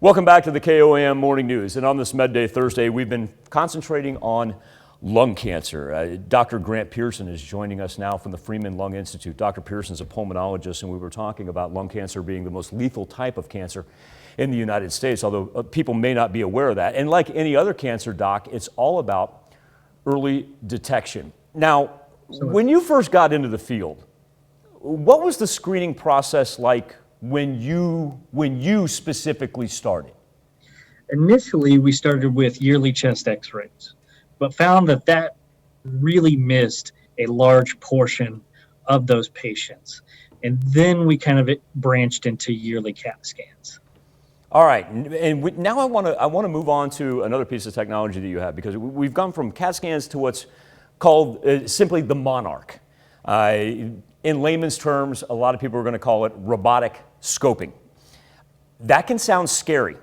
Welcome back to the KOAM Morning News. And on this Medday Thursday, we've been concentrating on lung cancer. Dr. Grant Pearson is joining us now from the Freeman Lung Institute. Dr. Pearson is a pulmonologist, and we were talking about lung cancer being the most lethal type of cancer in the United States, although people may not be aware of that. And like any other cancer, Doc, it's all about early detection. Now, when you first got into the field, what was the screening process like when you specifically started? Initially, we started with yearly chest x-rays, but found that really missed a large portion of those patients. And then we kind of branched into yearly CAT scans. All right, and now I want to move on to another piece of technology that you have, because we've gone from CAT scans to what's called simply the Monarch. In layman's terms, a lot of people are going to call it robotic scoping. That can sound scary,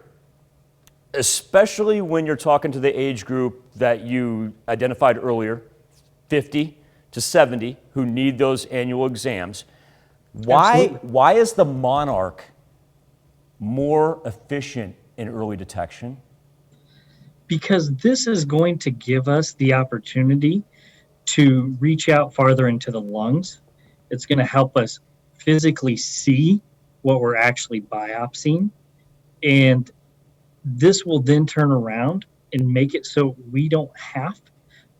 especially when you're talking to the age group that you identified earlier, 50 to 70, who need those annual exams. Why is the Monarch more efficient in early detection? Because this is going to give us the opportunity to reach out farther into the lungs. It's going to help us physically see what we're actually biopsying. And this will then turn around and make it so we don't have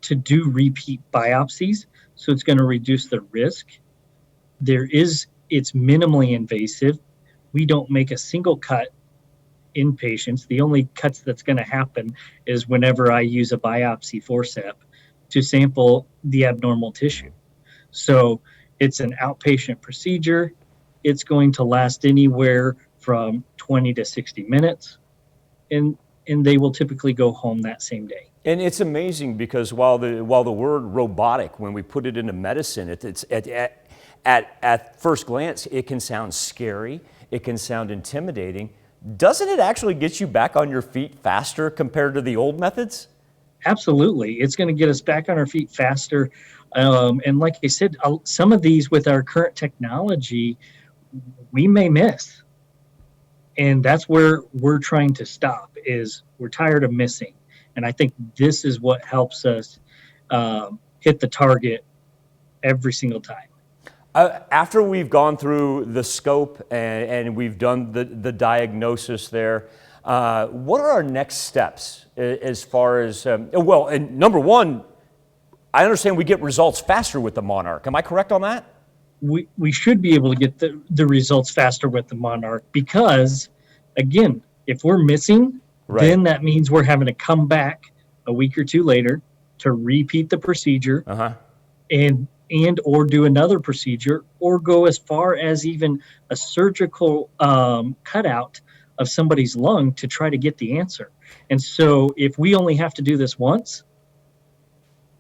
to do repeat biopsies. So it's going to reduce the risk. It's minimally invasive. We don't make a single cut in patients. The only cuts that's going to happen is whenever I use a biopsy forceps to sample the abnormal tissue. So it's an outpatient procedure. It's going to last anywhere from 20 to 60 minutes, and they will typically go home that same day. And it's amazing because while the word robotic, when we put it into medicine, it's at first glance, it can sound scary, it can sound intimidating. Doesn't it actually get you back on your feet faster compared to the old methods? Absolutely. It's going to get us back on our feet faster. And like I said, some of these with our current technology, we may miss. And that's where we're trying to stop, is we're tired of missing. And I think this is what helps us hit the target every single time. After we've gone through the scope and we've done the diagnosis there, what are our next steps as far as, well, and number one, I understand we get results faster with the Monarch. Am I correct on that? We should be able to get the results faster with the Monarch because, again, if we're missing, then that means we're having to come back a week or two later to repeat the procedure and or do another procedure or go as far as even a surgical cutout of somebody's lung to try to get the answer. And so if we only have to do this once,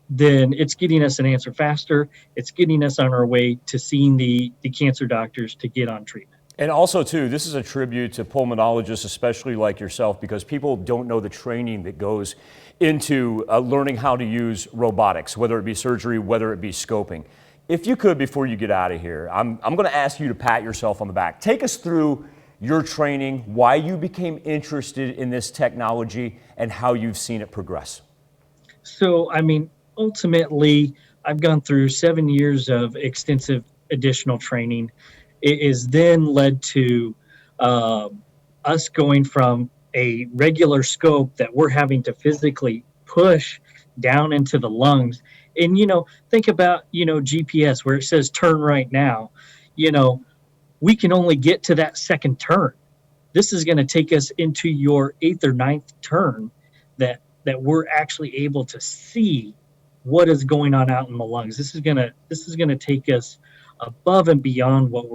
then it's getting us an answer faster. It's getting us on our way to seeing the cancer doctors to get on treatment. And also, too, this is a tribute to pulmonologists, especially like yourself, because people don't know the training that goes into learning how to use robotics, whether it be surgery, whether it be scoping. If you could, before you get out of here, I'm going to ask you to pat yourself on the back. Take us through your training, why you became interested in this technology, and how you've seen it progress. So, I mean, ultimately, I've gone through 7 years of extensive additional training. It is then led to us going from a regular scope that we're having to physically push down into the lungs. And, think about, GPS where it says turn right now. We can only get to that second turn. This is going to take us into your 8th or 9th turn that we're actually able to see what is going on out in the lungs. This is gonna take us above and beyond what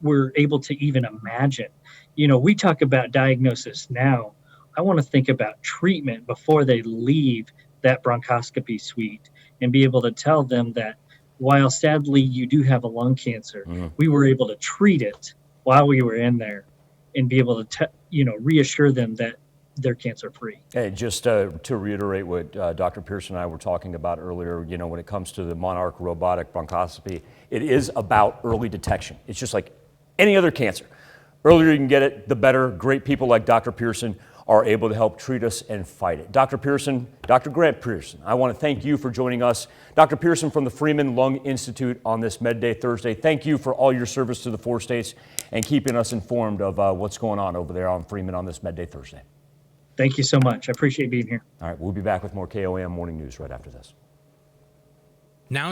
we're able to even imagine. We talk about diagnosis now. I want to think about treatment before they leave that bronchoscopy suite and be able to tell them that while sadly you do have a lung cancer, we were able to treat it while we were in there and be able to reassure them that they're cancer-free. Hey, just to reiterate what Dr. Pearson and I were talking about earlier, when it comes to the Monarch robotic bronchoscopy, it is about early detection. It's just like any other cancer. earlier you can get it, the better. Great people like Dr. Pearson are able to help treat us and fight it. Dr. Pearson, Dr. Grant Pearson, I want to thank you for joining us. Dr. Pearson from the Freeman Lung Institute on this Medday Thursday. Thank you for all your service to the 4 states and keeping us informed of what's going on over there on Freeman on this Medday Thursday. Thank you so much. I appreciate being here. All right, we'll be back with more KOAM Morning News right after this. Now